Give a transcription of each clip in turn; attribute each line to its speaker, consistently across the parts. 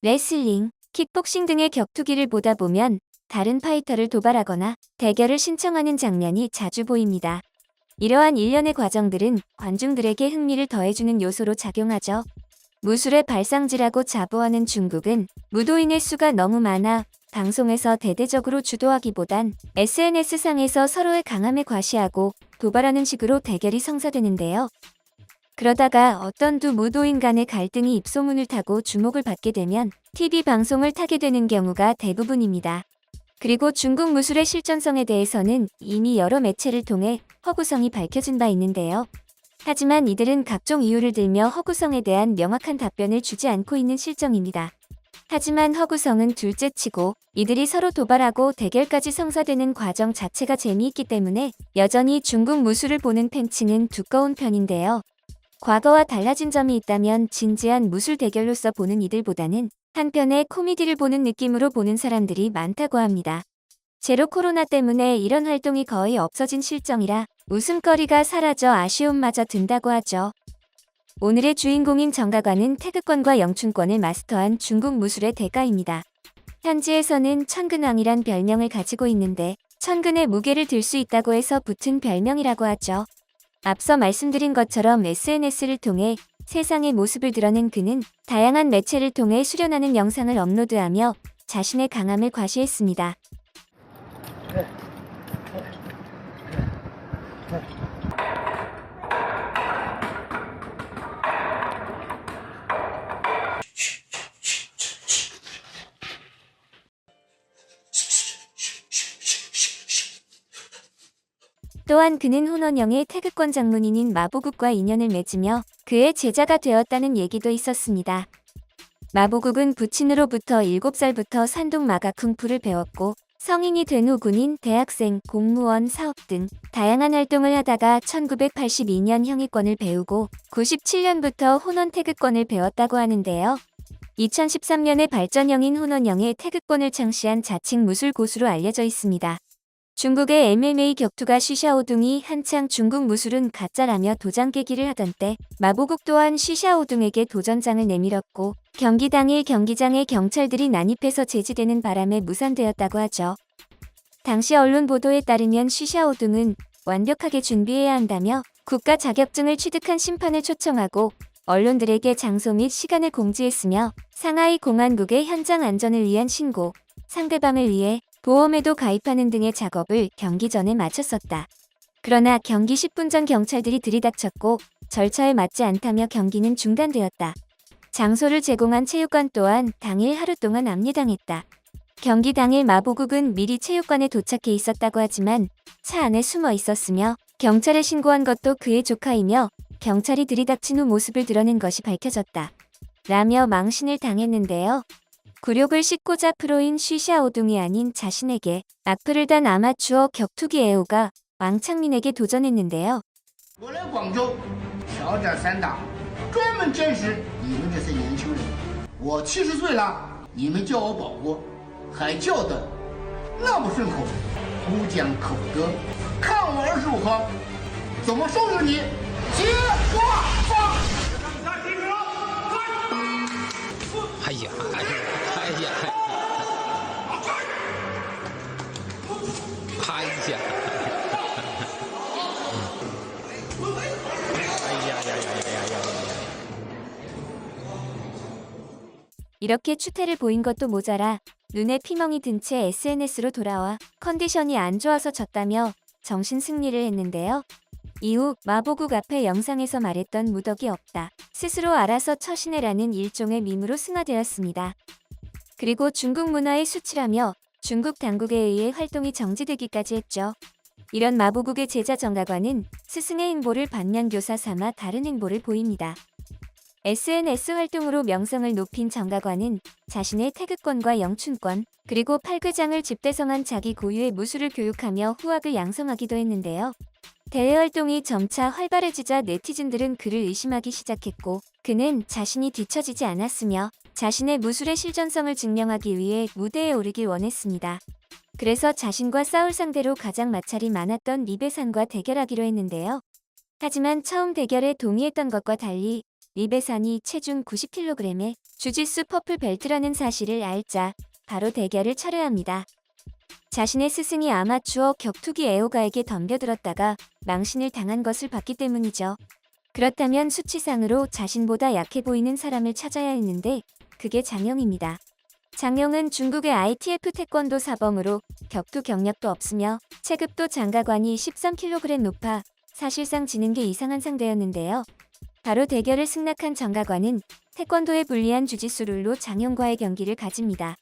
Speaker 1: 레슬링, 킥복싱 등의 격투기를 보다 보면 다른 파이터를 도발하거나 대결을 신청하는 장면이 자주 보입니다. 이러한 일련의 과정들은 관중들에게 흥미를 더해주는 요소로 작용하죠. 무술의 발상지라고 자부하는 중국은 무도인의 수가 너무 많아 방송에서 대대적으로 주도하기보단 SNS상에서 서로의 강함에 과시하고 도발하는 식으로 대결이 성사되는데요. 그러다가 어떤 두 무도인 간의 갈등이 입소문을 타고 주목을 받게 되면 TV 방송을 타게 되는 경우가 대부분입니다. 그리고 중국 무술의 실존성에 대해서는 이미 여러 매체를 통해 허구성이 밝혀진 바 있는데요. 하지만 이들은 각종 이유를 들며 허구성에 대한 명확한 답변을 주지 않고 있는 실정입니다. 하지만 허구성은 둘째치고 이들이 서로 도발하고 대결까지 성사되는 과정 자체가 재미있기 때문에 여전히 중국 무술을 보는 팬층은 두꺼운 편인데요. 과거와 달라진 점이 있다면 진지한 무술 대결로서 보는 이들보다는 한편의 코미디를 보는 느낌으로 보는 사람들이 많다고 합니다. 제로 코로나 때문에 이런 활동이 거의 없어진 실정이라 웃음거리가 사라져 아쉬움마저 든다고 하죠. 오늘의 주인공인 정가관은 태극권과 영춘권을 마스터한 중국 무술의 대가입니다. 현지에서는 천근왕이란 별명을 가지고 있는데 천근의 무게를 들 수 있다고 해서 붙은 별명이라고 하죠. 앞서 말씀드린 것처럼 SNS를 통해 세상의 모습을 드러낸 그는 다양한 매체를 통해 수련하는 영상을 업로드하며 자신의 강함을 과시했습니다. 또한 그는 훈원영의 태극권 장문인인 마보국과 인연을 맺으며 그의 제자가 되었다는 얘기도 있었습니다. 마보국은 부친으로부터 7살부터 산동 마가쿵푸를 배웠고 성인이 된 후 군인, 대학생, 공무원, 사업 등 다양한 활동을 하다가 1982년 형이권을 배우고 97년부터 훈원 태극권을 배웠다고 하는데요. 2013년에 발전형인 훈원영의 태극권을 창시한 자칭 무술 고수로 알려져 있습니다. 중국의 MMA 격투가 쉬샤오둥이 한창 중국 무술은 가짜라며 도장 깨기를 하던 때 마보국 또한 쉬샤오둥에게 도전장을 내밀었고 경기 당일 경기장에 경찰들이 난입해서 제지되는 바람에 무산되었다고 하죠. 당시 언론 보도에 따르면 쉬샤오둥은 완벽하게 준비해야 한다며 국가 자격증을 취득한 심판을 초청하고 언론들에게 장소 및 시간을 공지했으며 상하이 공안국의 현장 안전을 위한 신고, 상대방을 위해 보험에도 가입하는 등의 작업을 경기 전에 마쳤었다. 그러나 경기 10분 전 경찰들이 들이닥쳤고 절차에 맞지 않다며 경기는 중단되었다. 장소를 제공한 체육관 또한 당일 하루 동안 압류당했다. 경기 당일 마보국은 미리 체육관에 도착해 있었다고 하지만 차 안에 숨어 있었으며 경찰에 신고한 것도 그의 조카이며 경찰이 들이닥친 후 모습을 드러낸 것이 밝혀졌다. 라며 망신을 당했는데요. 굴욕을 씻고자 프로인 쉬샤오둥이 아닌 자신에게 악플을 단 아마추어 격투기 애호가 왕창민에게 도전했는데요.
Speaker 2: 我来广州挑战散打，专门展示你们这些年轻人。我70岁了，你们叫我保国，还叫的那么顺口，不讲口德。看我25号怎么收拾你！起说放！
Speaker 3: 哎呀，哎呀，哎呀，哎呀，
Speaker 1: 이렇게 추태를 보인 것도 모자라 눈에 피멍이 든 채 SNS로 돌아와 컨디션이 안 좋아서 졌다며 정신 승리를 했는데요. 이후 마보국 앞에 영상에서 말했던 무덕이 없다. 스스로 알아서 처신해라는 일종의 밈으로 승화되었습니다. 그리고 중국 문화에 수치라며 중국 당국에 의해 활동이 정지되기까지 했죠. 이런 마보국의 제자 정가관은 스승의 행보를 반면교사 삼아 다른 행보를 보입니다. SNS 활동으로 명성을 높인 정가관은 자신의 태극권과 영춘권, 그리고 팔괘장을 집대성한 자기 고유의 무술을 교육하며 후학을 양성하기도 했는데요. 대외 활동이 점차 활발해지자 네티즌들은 그를 의심하기 시작했고 그는 자신이 뒤처지지 않았으며 자신의 무술의 실존성을 증명하기 위해 무대에 오르길 원했습니다. 그래서 자신과 싸울 상대로 가장 마찰이 많았던 리베산과 대결하기로 했는데요. 하지만 처음 대결에 동의했던 것과 달리 리베산이 체중 90kg에 주짓수 퍼플 벨트라는 사실을 알자 바로 대결을 철회합니다. 자신의 스승이 아마추어 격투기 애호가에게 덤벼들었다가 망신을 당한 것을 봤기 때문이죠. 그렇다면 수치상으로 자신보다 약해 보이는 사람을 찾아야 했는데 그게 장영입니다. 장영은 중국의 ITF 태권도 사범으로 격투 경력도 없으며 체급도 장가관이 13kg 높아 사실상 지는 게 이상한 상대였는데요. 바로 대결을 승낙한 정가관은 태권도에 불리한 주짓수 룰로 장영과의 경기를 가집니다.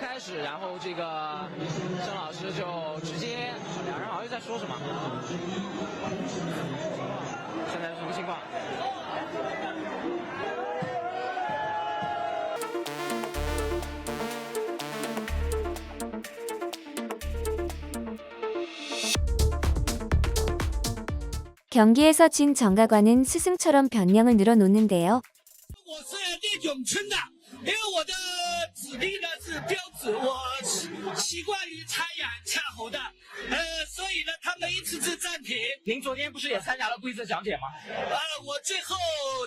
Speaker 3: 开始，然后这个郑老师就直接两人好像在说什么，现在是什么情况？
Speaker 1: 경기에서 진 정가관은 스승처럼 변명을 늘어놓는데요.
Speaker 4: 我是练咏春的，因为我的指力呢是标指，我习惯于参演恰侯的，所以呢他们一次次暂停。您昨天不是也参加了规则讲解吗？我最后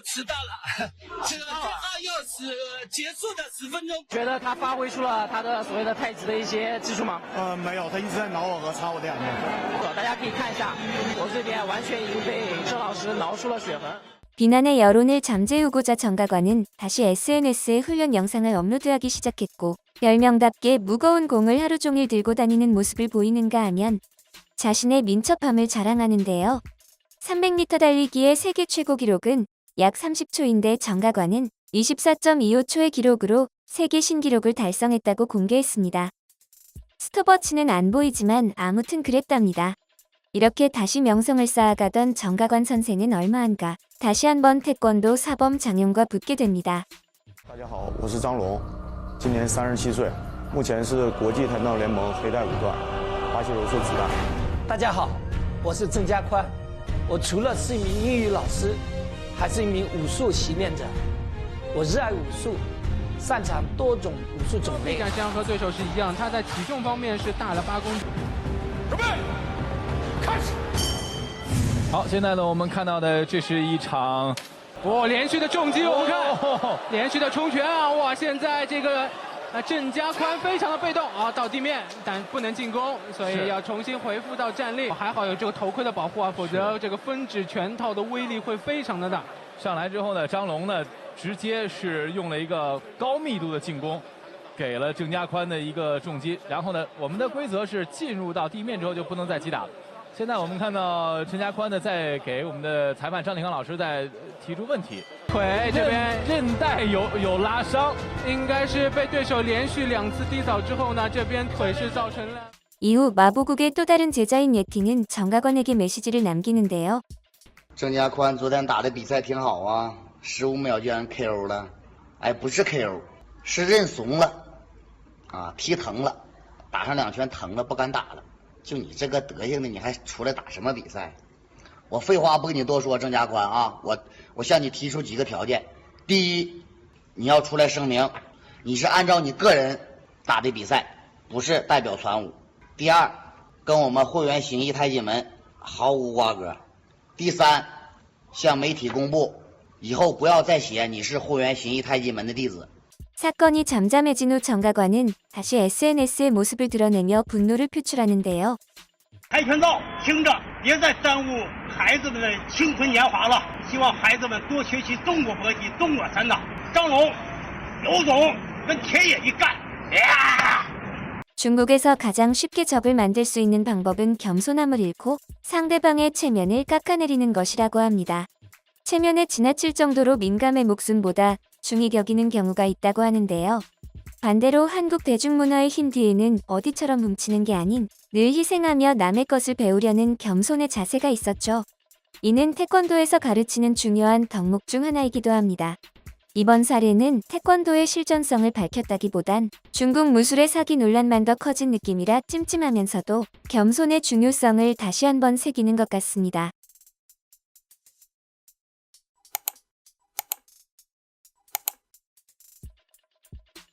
Speaker 4: 迟到了，这个最后又是结束的10分钟。
Speaker 3: 觉得他发挥出了他的所谓的太极的一些技术吗？
Speaker 5: 没有，他一直在挠我和擦我的眼睛。
Speaker 3: 大家可以看一下，我这边完全已经被郑老师挠出了血痕。
Speaker 1: 비난의 여론을 잠재우고자 정가관은 다시 SNS에 훈련 영상을 업로드하기 시작했고 별명답게 무거운 공을 하루 종일 들고 다니는 모습을 보이는가 하면 자신의 민첩함을 자랑하는데요. 300m 달리기의 세계 최고 기록은 약 30초인데 정가관은 24.25초의 기록으로 세계 신기록을 달성했다고 공개했습니다. 스톱워치는 안 보이지만 아무튼 그랬답니다. 이렇게 다시 명성을 쌓아가던 정가관 선생은 얼마 안가 다시 한번 태권도 사범 장영과 붙게 됩니다.
Speaker 5: 大家好，我是张龙，今年37岁，目前是国际跆拳道联盟黑带5段，巴西柔术子弹。
Speaker 4: 大家好，我是郑家宽，我除了是一名英语老师，还是一名武术习练者。我热爱武术，擅长多种武术种类。
Speaker 6: 力感实际上和对手是一样，他在体重方面是大了8公斤。
Speaker 7: 准备，开始。好，现在呢，我们看到的这是一场，
Speaker 6: 连续的重击，我们看，连续的冲拳啊，哇！现在这个郑家宽非常的被动啊，到地面，但不能进攻，所以要重新回复到站立。还好有这个头盔的保护啊，否则这个分指拳套的威力会非常的大。
Speaker 7: 上来之后呢，张龙呢直接是用了一个高密度的进攻，给了郑家宽的一个重击。然后呢，我们的规则是进入到地面之后就不能再击打了。 现在我们看到陈家宽呢，在给我们的裁判张立康老师在提出问题，
Speaker 6: 腿这边
Speaker 7: 韧带有拉伤，
Speaker 6: 应该是被对手连续2次低扫之后呢，这边腿是造成了。
Speaker 1: 이후 마보국의 또 다른 제자인 예팅은 정가관에게 메시지를 남기는데요.
Speaker 2: 郑家宽昨天打的比赛挺好啊，15秒就让人 KO 了，哎，不是 KO， 是认怂了，啊，踢疼了，打上2拳疼了，不敢打了。 就你这个德行的，你还出来打什么比赛？我废话不跟你多说，郑家宽啊，我向你提出几个条件：第一，你要出来声明，你是按照你个人打的比赛，不是代表传武；第二，跟我们会员形意太极门毫无瓜葛；第三，向媒体公布，以后不要再写你是会员形意太极门的弟子。
Speaker 1: 사건이 잠잠해진 후 정가관은 다시 SNS의 모습을 드러내며 분노를 표출하는데요.
Speaker 4: 跆拳道，听着，别再耽误孩子们的青春年华了。希望孩子们多学习中国搏击、中国散打。张龙、刘总跟田野一干，呀！
Speaker 1: 중국에서 가장 쉽게 적을 만들 수 있는 방법은 겸손함을 잃고 상대방의 체면을 깎아내리는 것이라고 합니다. 체면에 지나칠 정도로 민감해 목숨보다 중히 여기는 경우가 있다고 하는데요. 반대로 한국 대중문화의 힘 뒤에는 어디처럼 뭉치는 게 아닌 늘 희생하며 남의 것을 배우려는 겸손의 자세가 있었죠. 이는 태권도에서 가르치는 중요한 덕목 중 하나이기도 합니다. 이번 사례는 태권도의 실전성을 밝혔다기보단 중국 무술의 사기 논란만 더 커진 느낌이라 찜찜하면서도 겸손의 중요성을 다시 한번 새기는 것 같습니다.